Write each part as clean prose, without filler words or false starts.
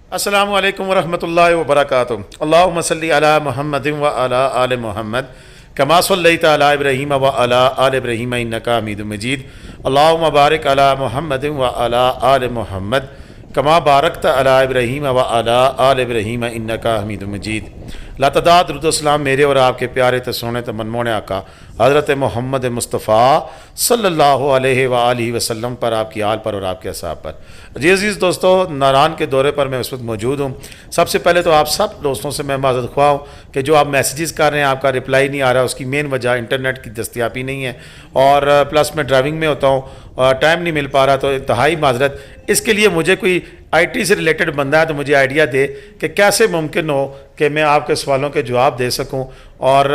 अस्सलामु अलैकुम वरहमतुल्लाहि वबरकातुहू। अल्लाहुम्मा सल्लि अला मुहम्मदिन व अला आलि मुहम्मद कमा सल्लैता अला इब्राहीम व अला आलि इब्राहीम इन्नका हमीदुम मजीद। अल्लाहुम्मा बारिक अला मुहम्मदिन व अला आलि मुहम्मद कमा बारकता अला इब्राहीम व अला आलि इब्राहीम इन्नका हमीदुम मजीद। लातदाद दुरूद मेरे और आपके प्यारे तो सोने तो मनमोने आका हज़रत मोहम्मद मुस्तफ़ा सल्लल्लाहु अलैहि वालैहि वसल्लम पर, आपकी आल पर और आपके असाब पर। जी अज़ीज़ दोस्तों, नारान के दौरे पर मैं इस वक्त मौजूद हूँ। सबसे पहले तो आप सब दोस्तों से मैं माज़रत ख्वाह हूँ कि जो आप मैसेजेस कर रहे हैं, आपका रिप्लाई नहीं आ रहा, उसकी मेन वजह इंटरनेट की दस्तियाबी नहीं है और प्लस मैं ड्राइविंग में होता हूँ और टाइम नहीं मिल पा रहा, तो इंतहाई माजरत। इसके लिए मुझे कोई आईटी से रिलेटेड बंदा है तो मुझे आइडिया दे कि कैसे मुमकिन हो कि मैं आपके सवालों के जवाब दे सकूं, और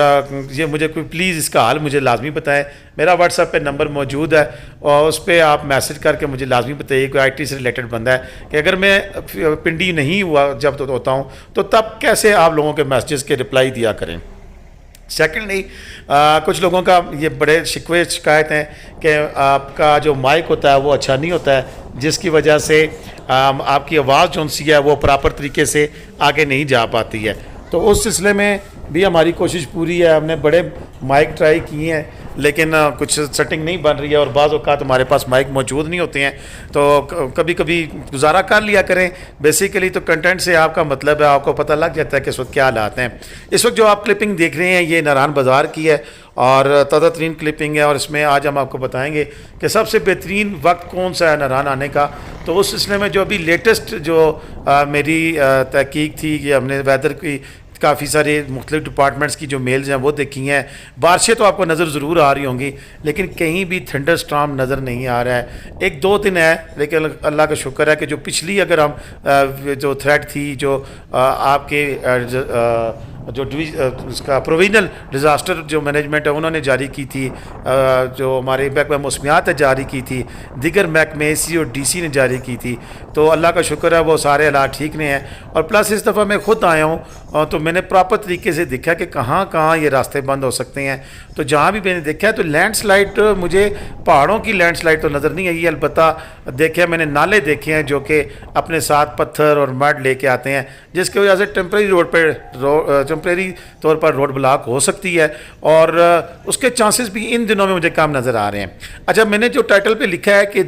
ये मुझे कोई प्लीज़ इसका हाल मुझे लाजमी बताएं। मेरा व्हाट्सएप पे नंबर मौजूद है और उस पर आप मैसेज करके मुझे लाजमी बताइए कोई आईटी से रिलेटेड बंदा है कि अगर मैं पिंडी नहीं हुआ जब तो होता हूँ तो तब कैसे आप लोगों के मैसेजेस के रिप्लाई दिया करें। सेकेंडली, कुछ लोगों का ये बड़े शिकवे शिकायत हैं कि आपका जो माइक होता है वो अच्छा नहीं होता है, जिसकी वजह से आपकी आवाज़ जो सी है वो प्रॉपर तरीके से आगे नहीं जा पाती है। तो उस सिलसिले में भी हमारी कोशिश पूरी है। हमने बड़े माइक ट्राई किए हैं लेकिन कुछ सेटिंग नहीं बन रही है और बाज़ औक़ात हमारे पास माइक मौजूद नहीं होते हैं, तो कभी कभी गुजारा कर लिया करें। बेसिकली तो कंटेंट से आपका मतलब है, आपको पता लग जाता है कि इस वक्त क्या हालात हैं। इस वक्त जो आप क्लिपिंग देख रहे हैं ये नारान बाज़ार की है और ताज़ा तरीन क्लिपिंग है, और इसमें आज हम आपको बताएंगे कि सबसे बेहतरीन वक्त कौन सा है नारान आने का। तो उस सिलसिले में जो अभी लेटेस्ट जो मेरी तहकीक थी कि हमने वेदर की काफ़ी सारे मुख्तलिफ डिपार्टमेंट्स की जो मेल्स हैं वो देखी हैं। बारिशें तो आपको नज़र ज़रूर आ रही होंगी लेकिन कहीं भी थंडर स्टॉर्म नज़र नहीं आ रहा है। एक दो दिन है लेकिन अल्लाह का शुक्र है कि जो पिछली अगर हम जो थ्रेट थी जो आपके जो उसका प्रोविजनल डिज़ास्टर जो मैनेजमेंट है उन्होंने जारी की थी, जो हमारे महकमा मौसमियात है जारी की थी, दिगर महकमे AC और DC ने जारी की थी, तो अल्लाह का शुक्र है वो सारे हालात ठीक नहीं हैं। और प्लस इस दफ़ा मैं ख़ुद आया हूँ तो मैंने प्रॉपर तरीके से देखा कि कहाँ कहाँ ये रास्ते बंद हो सकते हैं। तो जहाँ भी मैंने देखा है तो लैंडस्लाइड, मुझे पहाड़ों की लैंडस्लाइड तो नज़र नहीं आई, अलबत्ता देखे मैंने नाले देखे हैं जो कि अपने साथ पत्थर और मड लेके आते हैं, जिसकी वजह से टेम्परेरी तौर पर रोड ब्लॉक हो सकती है और उसके चांसेस भी इन दिनों में मुझे कम नज़र आ रहे हैं। अच्छा, मैंने जो टाइटल पे लिखा है कि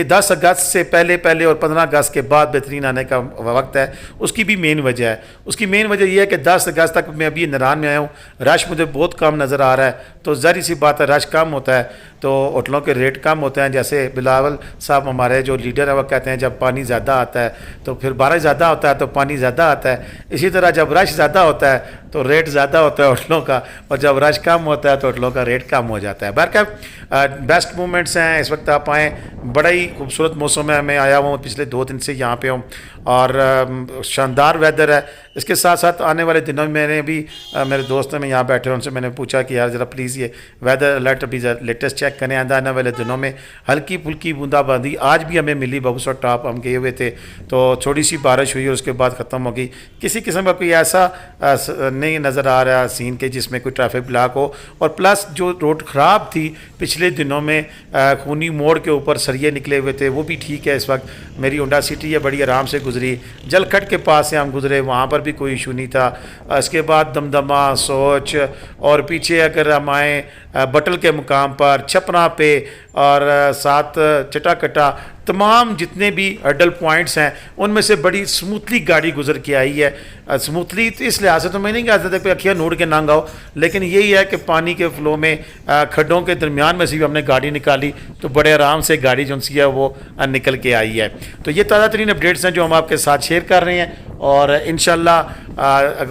10 अगस्त से पहले और 15 अगस्त के बाद बेहतरीन आने का वक्त है, उसकी भी मेन वजह है। उसकी मेन वजह यह है कि 10 अगस्त तक मैं अभी नारान में आया हूँ, रश मुझे बहुत कम नज़र आ रहा है, तो ज़ाहिर सी बात है रश कम होता है तो होटलों के रेट कम होते हैं। जैसे बिलावल साहब हमारे जो लीडर है वो कहते हैं जब पानी ज़्यादा आता है तो फिर बारिश ज़्यादा होता है तो पानी ज़्यादा आता है। इसी तरह जब रश ज़्यादा होता है तो रेट ज़्यादा होता है होटलों का, और जब रश कम होता है तो होटलों का रेट कम हो जाता है। बहरकैफ बेस्ट मोमेंट्स हैं इस वक्त। आप आएँ, बड़ा ही खूबसूरत मौसम है। मैं आया हूँ पिछले 2 दिन से यहाँ पे हूँ और शानदार वेदर है। इसके साथ साथ आने वाले दिनों में मैंने भी मेरे दोस्त में यहाँ बैठे उनसे मैंने पूछा कि यार ज़रा प्लीज़ ये वेदर अलर्ट अभी लेटेस्ट चेक करें। आने वाले दिनों में हल्की फुल्की बूंदाबांदी आज भी हमें मिली। बबूसर टॉप हम गए हुए थे तो थोड़ी सी बारिश हुई और उसके बाद ख़त्म हो गई। किसी किस्म का कोई ऐसा नहीं नज़र आ रहा सीन के जिसमें कोई ट्रैफिक ब्लॉक हो। और प्लस जो रोड ख़राब थी पिछले दिनों में, खूनी मोड़ के ऊपर सरिये निकले हुए थे, वो भी ठीक है। इस वक्त मेरी होंडा सिटी है बड़ी आराम से गुजरी। जलखट के पास से हम गुजरे, वहाँ पर भी कोई इशू नहीं था। इसके बाद दमदमा, सोच और पीछे अगर हम आएँ बटल के मुकाम पर, छपरा पे और साथ चटाकटा, तमाम जितने भी हर्डल पॉइंट्स हैं उनमें से बड़ी स्मूथली गाड़ी गुजर के आई है। स्मूथली तो इस लिहाज से तो मैं नहीं कह सकता कि अखियाँ नूर के नांग आओ, लेकिन यही है कि पानी के फ्लो में खड्डों के दरमियान में से भी हमने गाड़ी निकाली तो बड़े आराम से गाड़ी जो सी है वो निकल के आई है। तो ये ताज़ा तरीन अपडेट्स हैं जो हम आपके साथ शेयर कर रहे हैं और इंशाल्लाह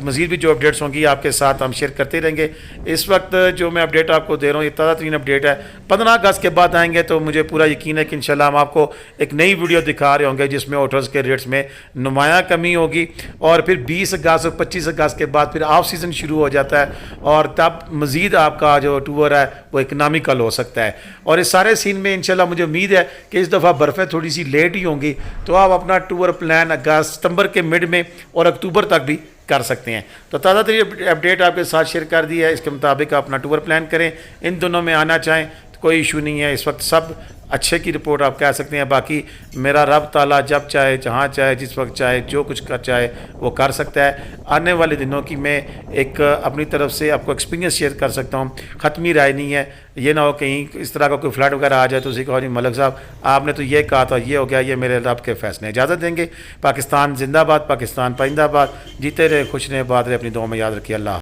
मज़ीद भी जो अपडेट्स होंगी आपके साथ हम शेयर करते रहेंगे। इस वक्त जो मैं अपडेट आपको दे रहा हूँ ये ताज़ा तरीन अपडेट है। 15 अगस्त के बाद आएंगे तो मुझे पूरा यकीन है कि इंशाल्लाह हम आपको एक नई वीडियो दिखा रहे होंगे जिसमें होटल्स के रेट्स में नुमायाँ कमी होगी। और फिर 20 अगस्त और 25 अगस्त के बाद फिर ऑफ सीज़न शुरू हो जाता है और तब मज़ीद आपका जो टूर है वो इकनॉमिकल हो सकता है। और इस सारे सीन में इंशाल्लाह मुझे उम्मीद है कि इस दफ़ा बर्फ़ें थोड़ी सी लेट ही होंगी, तो आप अपना टूर प्लान अगस्त सितंबर के मिड में और अक्टूबर तक भी कर सकते हैं। तो ताज़ा तरीन अपडेट आपके साथ शेयर कर दी है, इसके मुताबिक अपना टूर प्लान करें। इन दोनों में आना चाहें कोई इशू नहीं है। इस वक्त सब अच्छे की रिपोर्ट आप कह सकते हैं। बाकी मेरा रब ताला जब चाहे, जहाँ चाहे, जिस वक्त चाहे, जो कुछ कर चाहे वो कर सकता है। आने वाले दिनों की मैं एक अपनी तरफ से आपको एक्सपीरियंस शेयर कर सकता हूँ, ख़त्मी राय नहीं है। ये ना हो कहीं इस तरह का कोई फ्लड वगैरह आ जाए तो उसी कहो जी मलिक साहब आपने तो ये कहा था, ये हो गया, ये मेरे रब के फैसले। इजाज़त देंगे। पाकिस्तान जिंदाबाद, पाकिस्तान पाइंदाबाद। जीते रहे, खुश रहे, बात रहे, अपनी दुआ में याद रखिए। अल्लाह।